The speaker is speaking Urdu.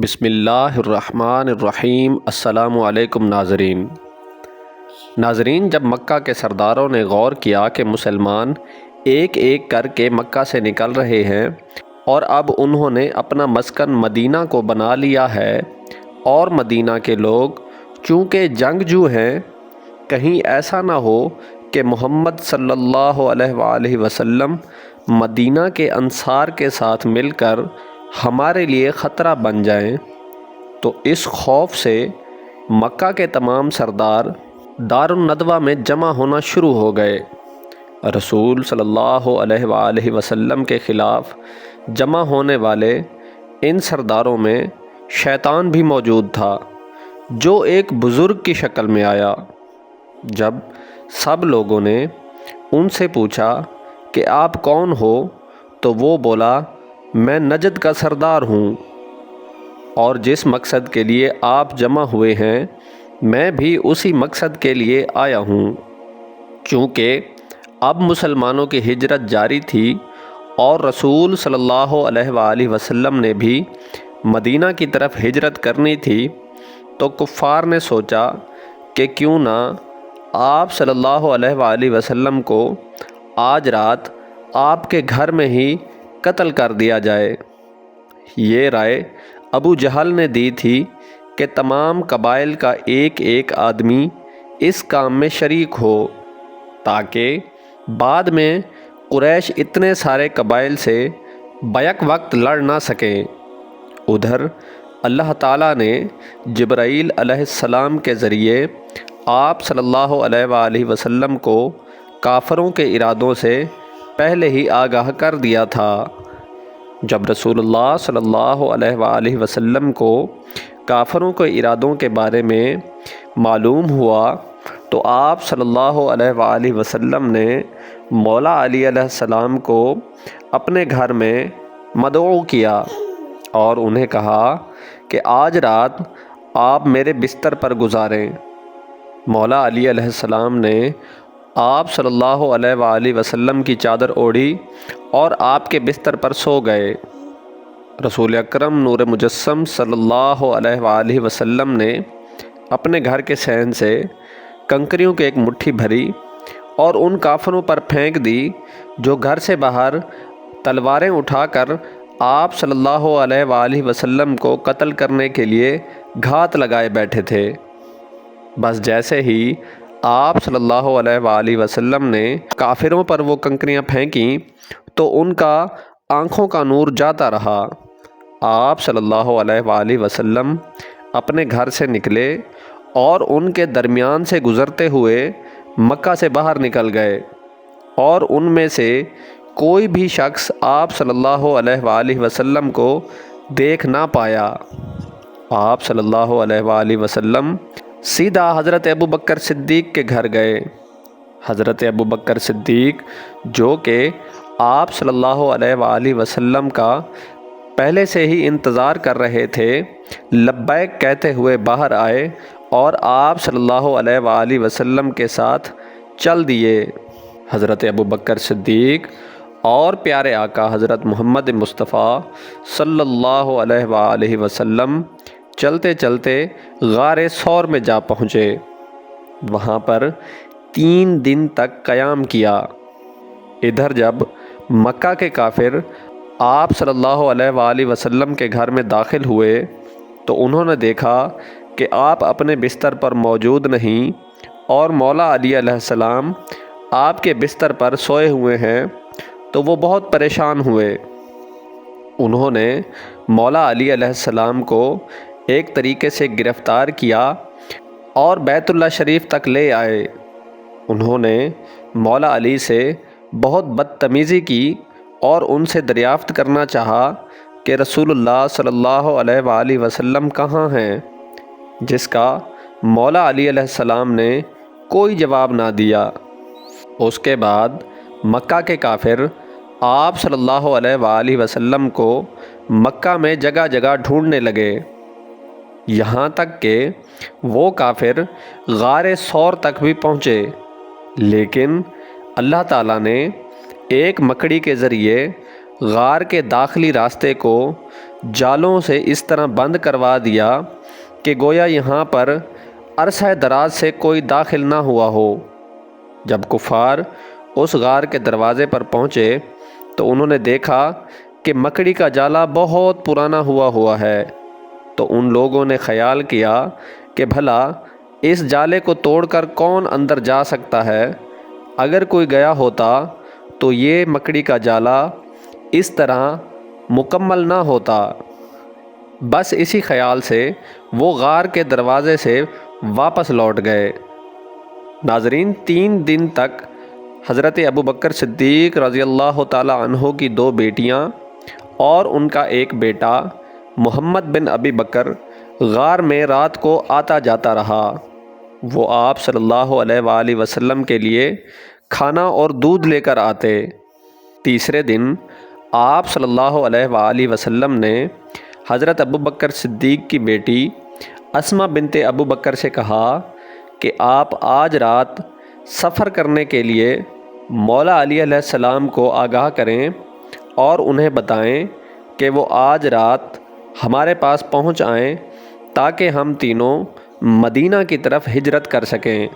بسم اللہ الرحمن الرحیم۔ السلام علیکم ناظرین، جب مکہ کے سرداروں نے غور کیا کہ مسلمان ایک ایک کر کے مکہ سے نکل رہے ہیں اور اب انہوں نے اپنا مسکن مدینہ کو بنا لیا ہے، اور مدینہ کے لوگ چونکہ جنگجو ہیں، کہیں ایسا نہ ہو کہ محمد صلی اللہ علیہ وآلہ وسلم مدینہ کے انصار کے ساتھ مل کر ہمارے لیے خطرہ بن جائیں، تو اس خوف سے مکہ کے تمام سردار دار الندوہ میں جمع ہونا شروع ہو گئے۔ رسول صلی اللہ علیہ وآلہ وسلم کے خلاف جمع ہونے والے ان سرداروں میں شیطان بھی موجود تھا، جو ایک بزرگ کی شکل میں آیا۔ جب سب لوگوں نے ان سے پوچھا کہ آپ کون ہو، تو وہ بولا، میں نجد کا سردار ہوں، اور جس مقصد کے لیے آپ جمع ہوئے ہیں میں بھی اسی مقصد کے لیے آیا ہوں۔ چونکہ اب مسلمانوں کی ہجرت جاری تھی اور رسول صلی اللہ علیہ وآلہ وسلم نے بھی مدینہ کی طرف ہجرت کرنی تھی، تو کفار نے سوچا کہ کیوں نہ آپ صلی اللہ علیہ وآلہ وسلم کو آج رات آپ کے گھر میں ہی قتل کر دیا جائے۔ یہ رائے ابو جہل نے دی تھی کہ تمام قبائل کا ایک ایک آدمی اس کام میں شریک ہو، تاکہ بعد میں قریش اتنے سارے قبائل سے بیک وقت لڑ نہ سکیں۔ ادھر اللہ تعالیٰ نے جبرائیل علیہ السلام کے ذریعے آپ صلی اللہ علیہ وآلہ وسلم کو کافروں کے ارادوں سے پہلے ہی آگاہ کر دیا تھا۔ جب رسول اللہ صلی اللہ علیہ وآلہ وسلم کو کافروں کے ارادوں کے بارے میں معلوم ہوا، تو آپ صلی اللہ علیہ وآلہ وسلم نے مولا علی علیہ السلام کو اپنے گھر میں مدعو کیا اور انہیں کہا کہ آج رات آپ میرے بستر پر گزاریں۔ مولا علی علیہ السلام نے آپ صلی اللہ علیہ وآلہ وسلم کی چادر اوڑھی اور آپ کے بستر پر سو گئے۔ رسول اکرم نور مجسم صلی اللہ علیہ وآلہ وسلم نے اپنے گھر کے صحن سے کنکریوں کی ایک مٹھی بھری اور ان کافروں پر پھینک دی جو گھر سے باہر تلواریں اٹھا کر آپ صلی اللہ علیہ وآلہ وسلم کو قتل کرنے کے لیے گھات لگائے بیٹھے تھے۔ بس جیسے ہی آپ صلی اللہ علیہ وآلہ وسلم نے کافروں پر وہ کنکریاں پھینکیں تو ان کا آنکھوں کا نور جاتا رہا۔ آپ صلی اللہ علیہ وآلہ وسلم اپنے گھر سے نکلے اور ان کے درمیان سے گزرتے ہوئے مکہ سے باہر نکل گئے، اور ان میں سے کوئی بھی شخص آپ صلی اللہ علیہ وآلہ وسلم کو دیکھ نہ پایا۔ آپ صلی اللہ علیہ وآلہ وسلم سیدھا حضرت ابوبکر صدیق کے گھر گئے۔ حضرت ابوبکر صدیق، جو کہ آپ صلی اللہ علیہ وآلہ وسلم کا پہلے سے ہی انتظار کر رہے تھے، لبیک کہتے ہوئے باہر آئے اور آپ صلی اللہ علیہ وآلہ وسلم کے ساتھ چل دیے۔ حضرت ابوبکر صدیق اور پیارے آقا حضرت محمد مصطفیٰ صلی اللہ علیہ وآلہ وسلم چلتے چلتے غار ثور میں جا پہنچے۔ وہاں پر 3 دن تک قیام کیا۔ ادھر جب مکہ کے کافر آپ صلی اللہ علیہ وآلہ وسلم کے گھر میں داخل ہوئے تو انہوں نے دیکھا کہ آپ اپنے بستر پر موجود نہیں، اور مولا علی علیہ السلام آپ کے بستر پر سوئے ہوئے ہیں، تو وہ بہت پریشان ہوئے۔ انہوں نے مولا علی علیہ السلام کو ایک طریقے سے گرفتار کیا اور بیت اللہ شریف تک لے آئے۔ انہوں نے مولا علی سے بہت بدتمیزی کی اور ان سے دریافت کرنا چاہا کہ رسول اللہ صلی اللہ علیہ وآلہ وسلم کہاں ہیں، جس کا مولا علی علیہ السلام نے کوئی جواب نہ دیا۔ اس کے بعد مکہ کے کافر آپ صلی اللہ علیہ وآلہ وسلم کو مکہ میں جگہ جگہ ڈھونڈنے لگے، یہاں تک کہ وہ کافر غار ثور تک بھی پہنچے، لیکن اللہ تعالیٰ نے ایک مکڑی کے ذریعے غار کے داخلی راستے کو جالوں سے اس طرح بند کروا دیا کہ گویا یہاں پر عرصہ دراز سے کوئی داخل نہ ہوا ہو۔ جب کفار اس غار کے دروازے پر پہنچے تو انہوں نے دیکھا کہ مکڑی کا جالا بہت پرانا ہوا ہے، تو ان لوگوں نے خیال کیا کہ بھلا اس جالے کو توڑ کر کون اندر جا سکتا ہے؟ اگر کوئی گیا ہوتا تو یہ مکڑی کا جالا اس طرح مکمل نہ ہوتا۔ بس اسی خیال سے وہ غار کے دروازے سے واپس لوٹ گئے۔ ناظرین، 3 دن تک حضرت ابوبکر صدیق رضی اللہ تعالی عنہ کی 2 بیٹیاں اور ان کا ایک بیٹا محمد بن ابی بکر غار میں رات کو آتا جاتا رہا۔ وہ آپ صلی اللہ علیہ وآلہ وسلم کے لیے کھانا اور دودھ لے کر آتے۔ تیسرے دن آپ صلی اللہ علیہ وآلہ وسلم نے حضرت ابوبکر صدیق کی بیٹی اسمہ بنت ابوبکر سے کہا کہ آپ آج رات سفر کرنے کے لیے مولا علی علیہ السلام کو آگاہ کریں اور انہیں بتائیں کہ وہ آج رات ہمارے پاس پہنچ آئیں تاکہ ہم تینوں مدینہ کی طرف ہجرت کر سکیں۔